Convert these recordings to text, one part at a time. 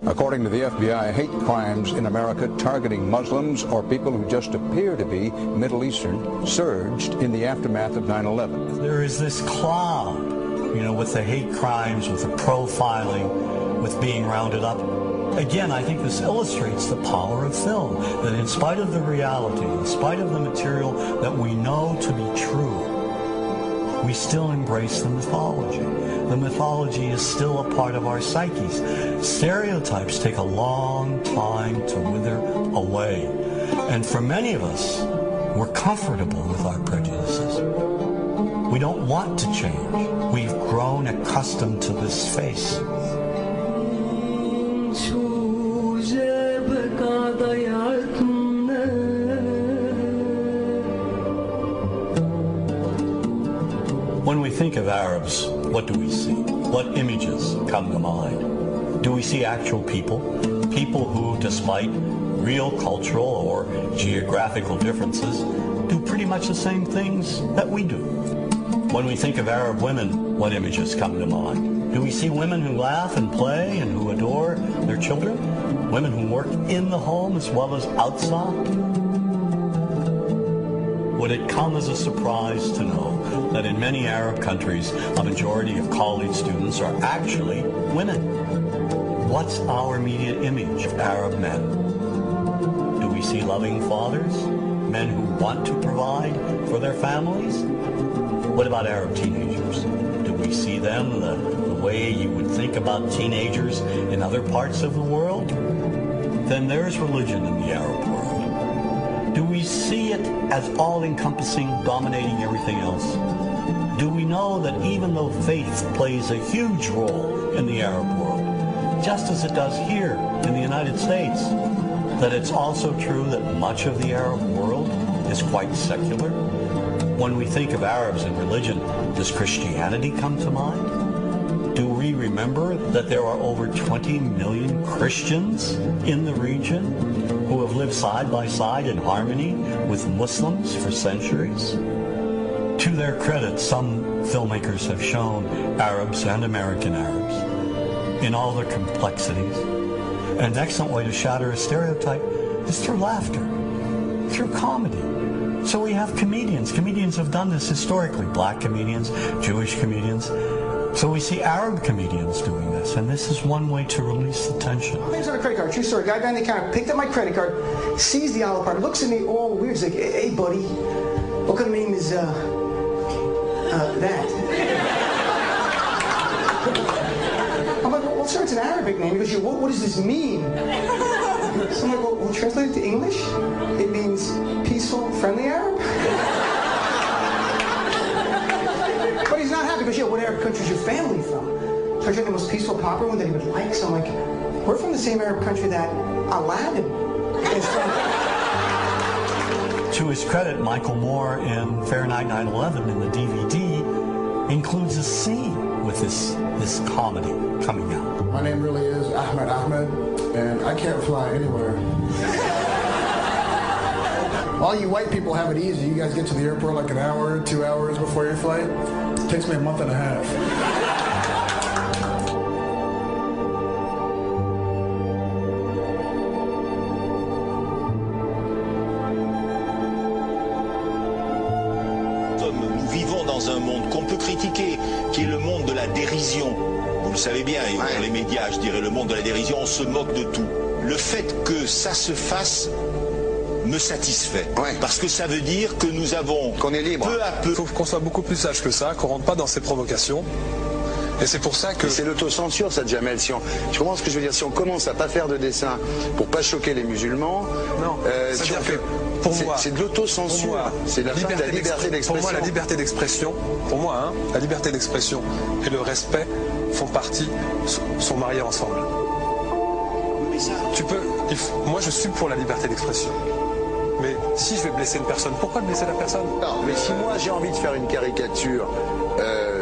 According to the FBI, hate crimes in America targeting Muslims or people who just appear to be Middle Eastern surged in the aftermath of 9/11. There is this cloud, with the hate crimes, with the profiling, with being rounded up. Again, I think this illustrates the power of film, that in spite of the reality, in spite of the material that we know to be true, we still embrace the mythology. The mythology is still a part of our psyches. Stereotypes take a long time to wither away. And for many of us, we're comfortable with our prejudices. We don't want to change. We've grown accustomed to this face. When we think of Arabs, what do we see? What images come to mind? Do we see actual people? People who, despite real cultural or geographical differences, do pretty much the same things that we do. When we think of Arab women, what images come to mind? Do we see women who laugh and play and who adore their children? Women who work in the home as well as outside? Would it come as a surprise to know that in many Arab countries, a majority of college students are actually women? What's our immediate image of Arab men? Do we see loving fathers? Men who want to provide for their families? What about Arab teenagers? Do we see them the way you would think about teenagers in other parts of the world? Then there's religion in the Arab world. Do we see it as all-encompassing, dominating everything else? Do we know that even though faith plays a huge role in the Arab world, just as it does here in the United States, that it's also true that much of the Arab world is quite secular? When we think of Arabs and religion, does Christianity come to mind? Do we remember that there are over 20 million Christians in the region who have lived side by side in harmony with Muslims for centuries? To their credit, some filmmakers have shown Arabs and American Arabs in all their complexities. An excellent way to shatter a stereotype is through laughter, through comedy. So we have comedians. Comedians have done this historically. Black comedians, Jewish comedians. So we see Arab comedians doing this, and this is one way to release the tension. My name's on a credit card, true story. Guy behind the counter picked up my credit card, sees the envelope card, looks at me all weird. He's like, hey, buddy, what kind of name is, that? I'm like, well, sir, it's an Arabic name. He goes, what does this mean? So I'm like, well, translate it to English? It means peaceful, friendly Arab? But he's not happy because, what Arab country is your family from? So I tried the most peaceful, popular one that he would like. So I'm like, we're from the same Arab country that Aladdin is from. To his credit, Michael Moore in Fahrenheit 9/11 in the DVD includes a scene with this comedy coming out. My name really is Ahmed, and I can't fly anywhere. All you white people have it easy. You guys get to the airport like an hour, 2 hours before your flight. It takes me a month and a half. Nous vivons dans un monde qu'on peut critiquer, qui est le monde de la dérision. Vous le savez bien, et dans les médias, je dirais le monde de la dérision, on se moque de tout. Le fait que ça se fasse me satisfait. Parce que ça veut dire que nous avons, qu'on est libre, peu à peu... Il faut qu'on soit beaucoup plus sage que ça, qu'on rentre pas dans ces provocations. Et c'est pour ça que... C'est l'autocensure, ça, Jamel. Tu comprends ce que je veux dire? Si on commence à pas faire de dessin pour pas choquer les musulmans... Non, c'est-à-dire que pour moi... C'est de l'autocensure. C'est la liberté d'expression. Pour moi, la liberté d'expression, la liberté d'expression et le respect font partie, sont mariés ensemble. Moi, je suis pour la liberté d'expression. Mais si je vais blesser une personne, pourquoi blesser la personne? Non, mais si moi j'ai envie de faire une caricature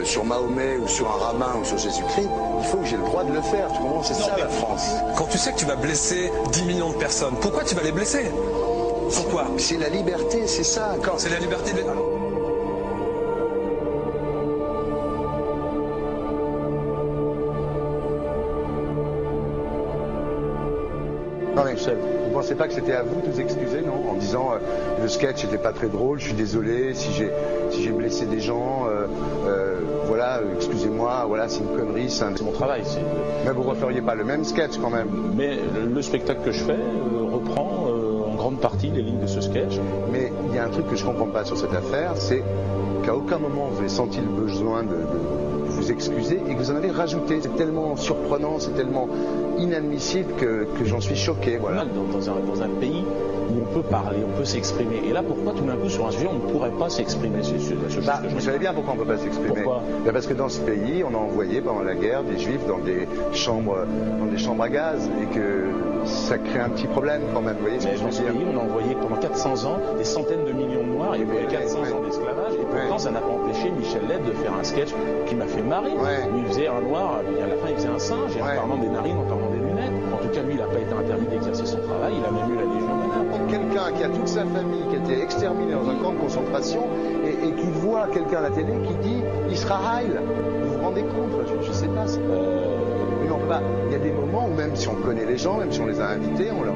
sur Mahomet ou sur un rabbin ou sur Jésus-Christ, il faut que j'ai le droit de le faire. Tu comprends? C'est ça la France. Quand tu sais que tu vas blesser 10 millions de personnes, pourquoi tu vas les blesser? Pourquoi? C'est la liberté, c'est ça. C'est la liberté de... Non, mais vous ne pensez pas que c'était à vous de vous excuser, non? En disant le sketch n'était pas très drôle, je suis désolé si j'ai blessé des gens, voilà, excusez-moi, voilà, c'est une connerie. C'est mon travail. Mais vous ne referiez pas le même sketch quand même? Mais le spectacle que je fais reprend en grande partie les lignes de ce sketch. Mais il y a un truc que je ne comprends pas sur cette affaire, c'est qu'à aucun moment vous avez senti le besoin de vous excuser et que vous en avez rajouté. C'est tellement surprenant, c'est tellement inadmissible que j'en suis choqué. Voilà. Dans un pays où on peut parler, on peut s'exprimer. Et là, pourquoi tout d'un coup, sur un sujet, on ne pourrait pas s'exprimer? Vous savez bien pourquoi on ne peut pas s'exprimer. Pourquoi? Parce que dans ce pays, on a envoyé pendant la guerre des juifs dans des chambres à gaz et que ça crée un petit problème quand même. Vous voyez ce que je veux dire? Dans ce pays, on a envoyé pendant 400 ans des centaines de millions de Noirs. Il y a eu 400 ans d'esclavage. Et pourtant, ça n'a pas empêché Michel Leb de faire un sketch qui m'a fait marrer. Où il faisait un noir, et à la fin, il faisait un singe, et en parlant des narines, en parlant des lunettes. En tout cas, lui, il n'a pas été interdit d'exercer son travail. Il a même eu la Légion d'honneur. Quelqu'un qui a toute sa famille qui a été exterminée dans un camp de concentration et qui voit quelqu'un à la télé qui dit Israël, vous vous rendez compte? Je ne sais pas. Non, il y a des moments où même si on connaît les gens, même si on les a invités, on leur...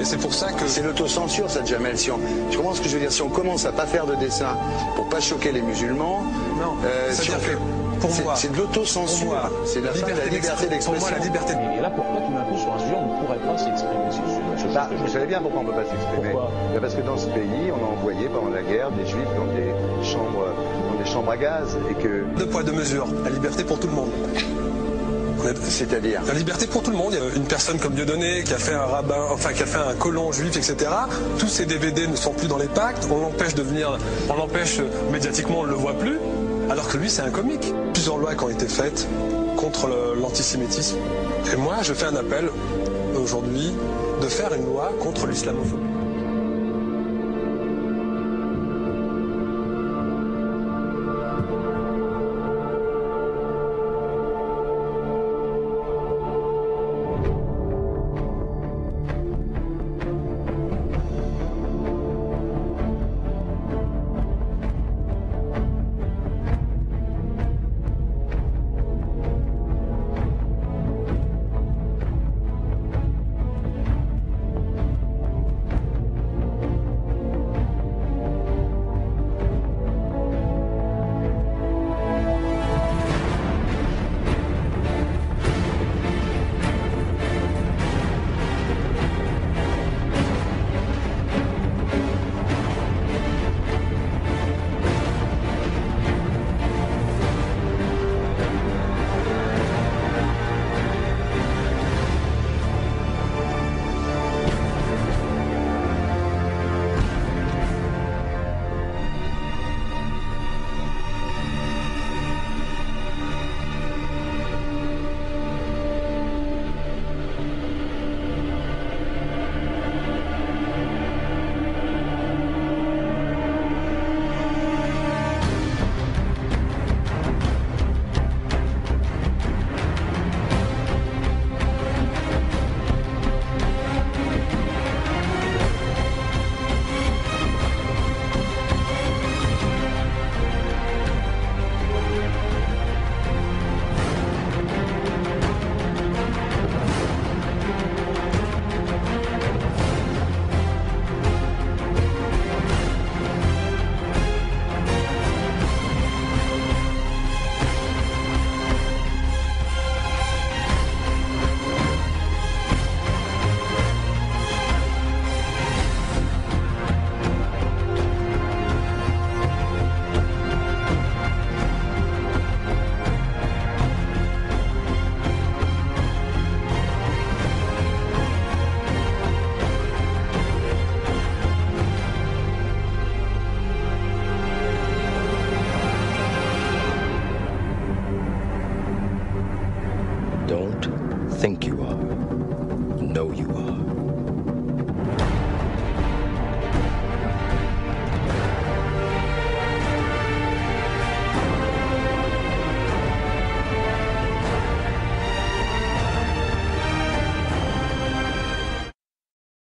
Et c'est pour ça que... C'est l'autocensure, ça, Jamel. Tu comprends ce que je veux dire? Si on commence à pas faire de dessin pour pas choquer les musulmans... Non, c'est-à-dire que pour moi... C'est de l'autocensure. C'est la liberté d'expression. Pour moi, la liberté... Et là, pourquoi tout d'un coup, sur un sujet, on ne pourrait pas s'exprimer? Vous savez bien pourquoi on ne peut pas s'exprimer. Parce que dans ce pays, on a envoyé pendant la guerre des juifs dans des chambres à gaz et que... Deux poids, deux mesures. La liberté pour tout le monde. C'est-à-dire la liberté pour tout le monde. Il y a une personne comme Dieudonné qui a fait un rabbin, enfin qui a fait un colon juif, etc. Tous ces DVD ne sont plus dans les pactes. On l'empêche médiatiquement, on ne le voit plus. Alors que lui, c'est un comique. Plusieurs lois qui ont été faites contre l'antisémitisme. Et moi, je fais un appel aujourd'hui de faire une loi contre l'islamophobie.